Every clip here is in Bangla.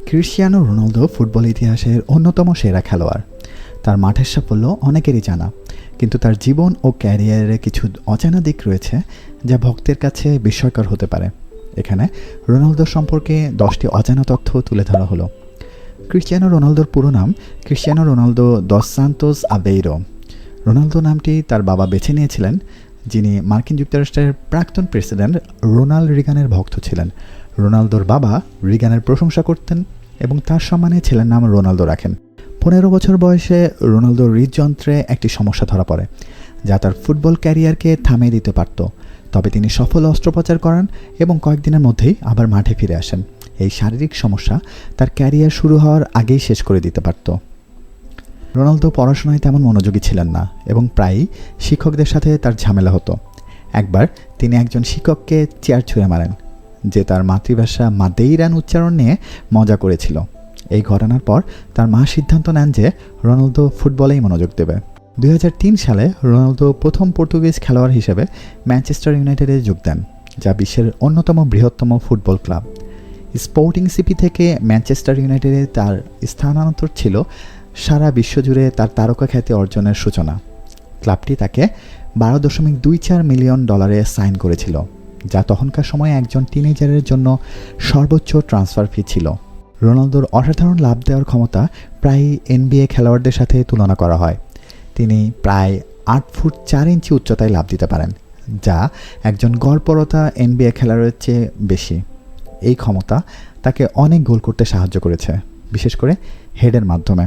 ক্রিশ্চিয়ানো রোনালদো ফুটবল ইতিহাসের অন্যতম সেরা খেলোয়াড়। তার মাঠের সাফল্য অনেকেরই জানা, কিন্তু তার জীবন ও ক্যারিয়ারে কিছু অজানা দিক রয়েছে যা ভক্তের কাছে বিস্ময়কর হতে পারে। এখানে রোনালদো সম্পর্কে 10টি অজানা তথ্য তুলে ধরা হলো। ক্রিশ্চিয়ানো রোনালদোর পুরো নাম ক্রিশ্চিয়ানো রোনালদো দস সান্তোস আভেইরো। রোনালদো নামটি তার বাবা বেছে নিয়েছিলেন, যিনি মার্কিন যুক্তরাষ্ট্রের প্রাক্তন প্রেসিডেন্ট রোনাল্ড রিগানের ভক্ত ছিলেন। রোনালদোর বাবা রিগানের প্রশংসা করতেন এবং তার সম্মানে ছেলের নাম রোনালদো রাখেন। 15 বছর বয়সে রোনালদোর হৃদযন্ত্রে একটি সমস্যা ধরা পড়ে, যা তার ফুটবল ক্যারিয়ারকে থামিয়ে দিতে পারত। তবে তিনি সফল অস্ত্রোপচার করান এবং কয়েকদিনের মধ্যেই আবার মাঠে ফিরে আসেন। এই শারীরিক সমস্যা তার ক্যারিয়ার শুরু হওয়ার আগেই শেষ করে দিতে পারত। রোনালদো পড়াশোনায় তেমন মনোযোগী ছিলেন না এবং প্রায়ই শিক্ষকদের সাথে তার ঝামেলা হতো। একবার তিনি একজন শিক্ষককে চেয়ার ছুঁড়ে মারেন, যে তার মাতৃভাষা মাদেইরান উচ্চারণ নিয়ে মজা করেছিল। এই ঘটনার পর তার মা সিদ্ধান্ত নেন যে রোনালদো ফুটবলেই মনোযোগ দেবে। 2003 সালে রোনালদো প্রথম পর্তুগিজ খেলোয়াড় হিসেবে ম্যানচেস্টার ইউনাইটেডে যোগ দেন, যা বিশ্বের অন্যতম বৃহত্তম ফুটবল ক্লাব। স্পোর্টিং সিপি থেকে ম্যানচেস্টার ইউনাইটেডে তার স্থানান্তর ছিল সারা বিশ্বজুড়ে তার তারকা খ্যাতি অর্জনের সূচনা। ক্লাবটি তাকে $12.24 মিলিয়ন সাইন করেছিল, যা তখনকার সময়ে একজন টিনেজারের জন্য সর্বোচ্চ ট্রান্সফার ফি ছিল। রোনালদোর অসাধারণ লাভ দেওয়ার ক্ষমতা প্রায়ই NBA খেলোয়াড়দের সাথে তুলনা করা হয়। তিনি প্রায় 8 ফুট 4 ইঞ্চি উচ্চতায় লাভ দিতে পারেন, যা একজন গড়পড়তা NBA খেলোয়াড়ের চেয়ে বেশি। এই ক্ষমতা তাকে অনেক গোল করতে সাহায্য করেছে, বিশেষ করে হেডের মাধ্যমে।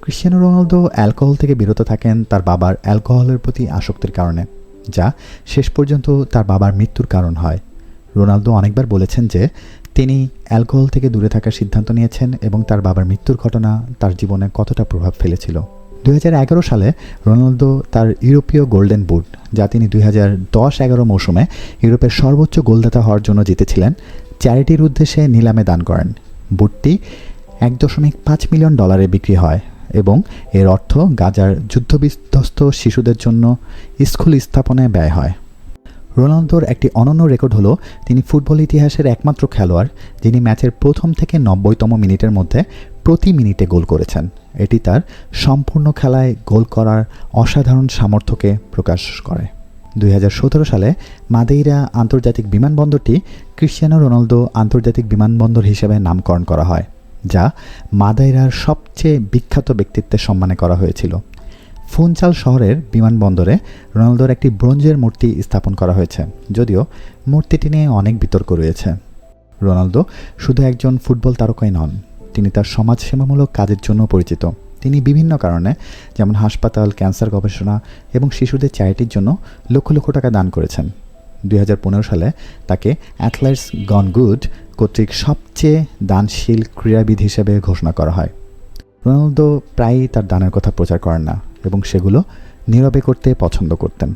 ক্রিশ্চিয়ানো রোনালদো অ্যালকোহল থেকে বিরত থাকেন তার বাবার অ্যালকোহলের প্রতি আসক্তির কারণে, যা শেষ পর্যন্ত তার বাবার মৃত্যুর কারণ হয়। রোনালদো অনেকবার বলেছেন যে তিনি অ্যালকোহল থেকে দূরে থাকার সিদ্ধান্ত নিয়েছেন এবং তার বাবার মৃত্যুর ঘটনা তার জীবনে কতটা প্রভাব ফেলেছিল। 2011 সালে রোনালদো তার ইউরোপীয় গোল্ডেন বুট, যা তিনি 2010-11 মৌসুমে ইউরোপের সর্বোচ্চ গোলদাতা হওয়ার জন্য জিতেছিলেন, চ্যারিটির উদ্দেশ্যে নিলামে দান করেন। বুটটি $1.5 মিলিয়ন বিক্রি হয় এবং এর অর্থ গাজার যুদ্ধবিধ্বস্ত শিশুদের জন্য স্কুল স্থাপনায় ব্যয় হয়। রোনালদোর একটি অনন্য রেকর্ড হলো তিনি ফুটবল ইতিহাসের একমাত্র খেলোয়াড় যিনি ম্যাচের প্রথম থেকে 90তম মিনিটের মধ্যে প্রতি মিনিটে গোল করেছেন। এটি তার সম্পূর্ণ খেলায় গোল করার অসাধারণ সামর্থ্যকে প্রকাশ করে। 2017 সালে মাদেইরা আন্তর্জাতিক বিমানবন্দরটি ক্রিশ্চিয়ানো রোনালদো আন্তর্জাতিক বিমানবন্দর হিসেবে নামকরণ করা হয়, যা মাদেইরার সবচেয়ে বিখ্যাত ব্যক্তিত্বের সম্মানে করা হয়েছিল। ফুনচাল শহরের বিমানবন্দরে রোনালদোর একটি ব্রোঞ্জের মূর্তি স্থাপন করা হয়েছে, যদিও মূর্তিটি নিয়ে অনেক বিতর্ক রয়েছে। রোনালদো শুধু একজন ফুটবল তারকাই নন, তিনি তার সমাজসেবামূলক কাজের জন্য পরিচিত। তিনি বিভিন্ন কারণে, যেমন হাসপাতাল, ক্যান্সার গবেষণা এবং শিশুদের চ্যারিটির জন্য লক্ষ লক্ষ টাকা দান করেছেন। 2015 সালে তাকে অ্যাথলেটস গন গুড কর্তৃক সবচেয়ে দানশীল ক্রীড়াবিদ হিসেবে ঘোষণা করা হয়। রোনালদো প্রায়ই তার দানের কথা প্রচার করেন না এবং সেগুলো নীরবে করতে পছন্দ করতেন।